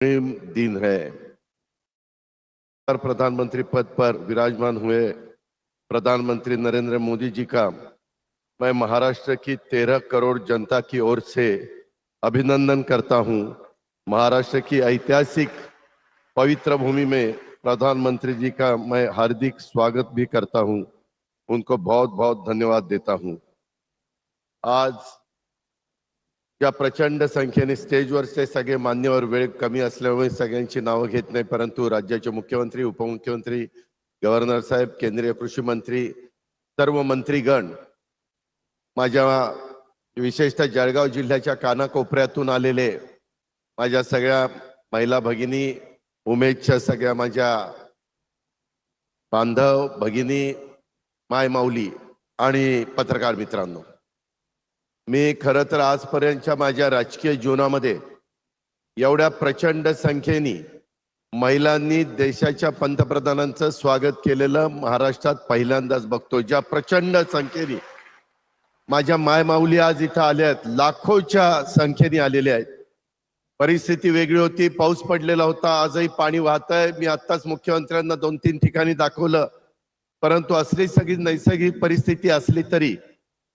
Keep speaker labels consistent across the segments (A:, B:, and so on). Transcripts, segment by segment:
A: दिन है। प्रधानमंत्री पद पर विराजमान हुए प्रधानमंत्री नरेंद्र मोदी जी का मैं महाराष्ट्र की 13 करोड़ जनता की ओर से अभिनंदन करता हूं। महाराष्ट्र की ऐतिहासिक पवित्र भूमि में प्रधानमंत्री जी का मैं हार्दिक स्वागत भी करता हूं। उनको बहुत बहुत धन्यवाद देता हूं। आज या प्रचंड संख्येने स्टेजवरचे सगळे मान्यवर वेळ कमी असल्यामुळे सगळ्यांची नावं घेत नाही, परंतु राज्याचे मुख्यमंत्री, उपमुख्यमंत्री, गव्हर्नर साहेब, केंद्रीय कृषी मंत्री, सर्व मंत्रीगण, माझ्या विशेषतः जळगाव जिल्ह्याच्या कानाकोपऱ्यातून आलेले माझ्या सगळ्या महिला भगिनी, उमेदच्या सगळ्या माझ्या बांधव भगिनी, माय माऊली आणि पत्रकार मित्रांनो, मी खरं तर आजपर्यंतच्या माझ्या राजकीय जीवनामध्ये एवढ्या प्रचंड संख्येने महिलांनी देशाच्या पंतप्रधानांचं स्वागत केलेलं महाराष्ट्रात पहिल्यांदाच बघतो। ज्या प्रचंड संख्येने माझ्या मायमाऊली आज इथं आल्या आहेत, लाखोच्या संख्येने आलेल्या आहेत। परिस्थिती वेगळी होती, पाऊस पडलेला होता, आजही पाणी वाहतंय। मी आत्ताच मुख्यमंत्र्यांना 2-3 ठिकाणी दाखवलं, परंतु असली सगळी नैसर्गिक परिस्थिती असली तरी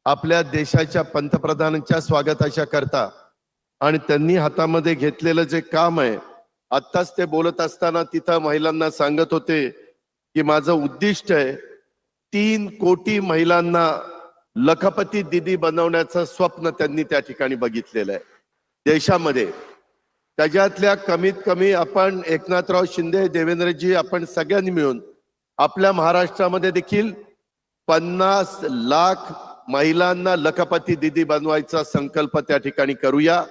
A: आपल्या देशाच्या पंतप्रधानांच्या स्वागताच्या करता आणि त्यांनी हातामध्ये घेतलेलं जे काम आहे, आत्ताच ते बोलत असताना तिथं महिलांना सांगत होते की माझं उद्दिष्ट आहे 3 कोटी महिलांना लखपती दीदी बनवण्याचं स्वप्न त्यांनी त्या ठिकाणी बघितलेलं आहे देशामध्ये। त्याच्यातल्या कमीत कमी आपण एकनाथराव शिंदे, देवेंद्रजी, आपण सगळ्यांनी मिळून आपल्या महाराष्ट्रामध्ये देखील 50 लाख महिलांना लखपती दीदी बनवायचा संकल्प त्या ठिकाणी करूया।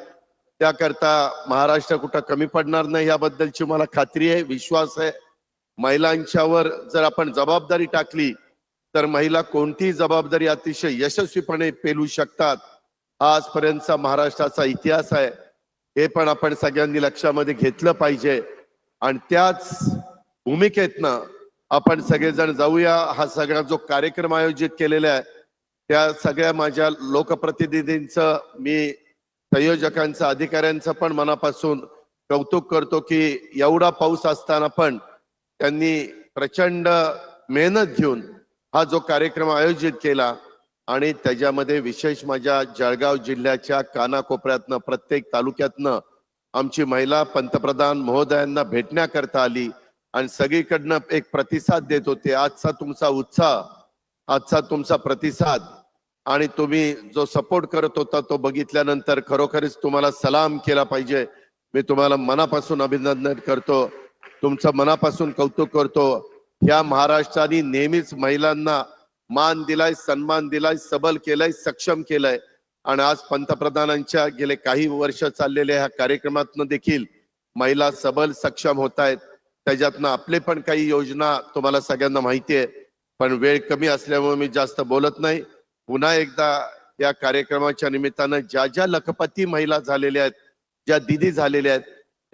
A: त्याकरता महाराष्ट्र कुठं कमी पडणार नाही याबद्दलची मला खात्री आहे, विश्वास आहे। महिलांच्यावर जर आपण जबाबदारी टाकली तर महिला कोणतीही जबाबदारी अतिशय यशस्वीपणे पेलू शकतात। आजपर्यंतचा महाराष्ट्राचा इतिहास आहे, हे पण आपण सगळ्यांनी लक्षामध्ये घेतलं पाहिजे आणि त्याच भूमिकेतनं आपण सगळेजण जाऊया। हा सगळा जो कार्यक्रम आयोजित केलेला आहे त्या सगळ्या माझ्या लोकप्रतिनिधींचं, मी संयोजकांचं, अधिकाऱ्यांचं पण मनापासून कौतुक करतो की एवढा पाऊस असताना पण त्यांनी प्रचंड मेहनत घेऊन हा जो कार्यक्रम आयोजित केला आणि त्याच्यामध्ये विशेष माझ्या जळगाव जिल्ह्याच्या कानाकोपऱ्यातनं, प्रत्येक तालुक्यातनं आमची महिला पंतप्रधान महोदयांना भेटण्याकरता आली आणि सगळीकडनं एक प्रतिसाद देत होते। आजचा तुमचा उत्साह, आजचा तुमचा प्रतिसाद आणि तुम्ही जो सपोर्ट करत होता तो बघितल्यानंतर खरोखरच तुम्हाला सलाम केला पाहिजे। मी तुम्हाला मनापासून अभिनंदन करतो, तुमचं मनापासून कौतुक करतो। या महाराष्ट्राने नेहमीच महिलांना मान दिलाय, सन्मान दिलाय, सबल केलाय, सक्षम केलाय आणि आज पंतप्रधानांच्या गेले काही वर्ष चाललेल्या ह्या कार्यक्रमातनं देखील महिला सबल सक्षम होत आहेत। त्याच्यातनं आपले पण काही योजना तुम्हाला सगळ्यांना माहिती आहे, पण वेळ कमी असल्यामुळे मी जास्त बोलत नाही। पुन्हा एकदा या कार्यक्रमाच्या निमित्तानं ज्या ज्या लखपती महिला झालेल्या आहेत, ज्या दीदी झालेल्या आहेत,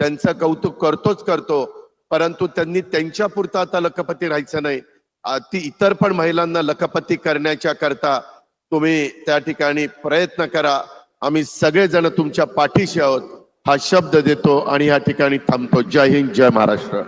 A: त्यांचं कौतुक करतो, परंतु त्यांनी त्यांच्या पुरता आता लखपती राहायचं नाही। ती इतर पण महिलांना लखपती करण्याच्या करता तुम्ही त्या ठिकाणी प्रयत्न करा। आम्ही सगळेजण तुमच्या पाठीशी आहोत हा शब्द देतो आणि या ठिकाणी थांबतो। जय हिंद, जय महाराष्ट्र।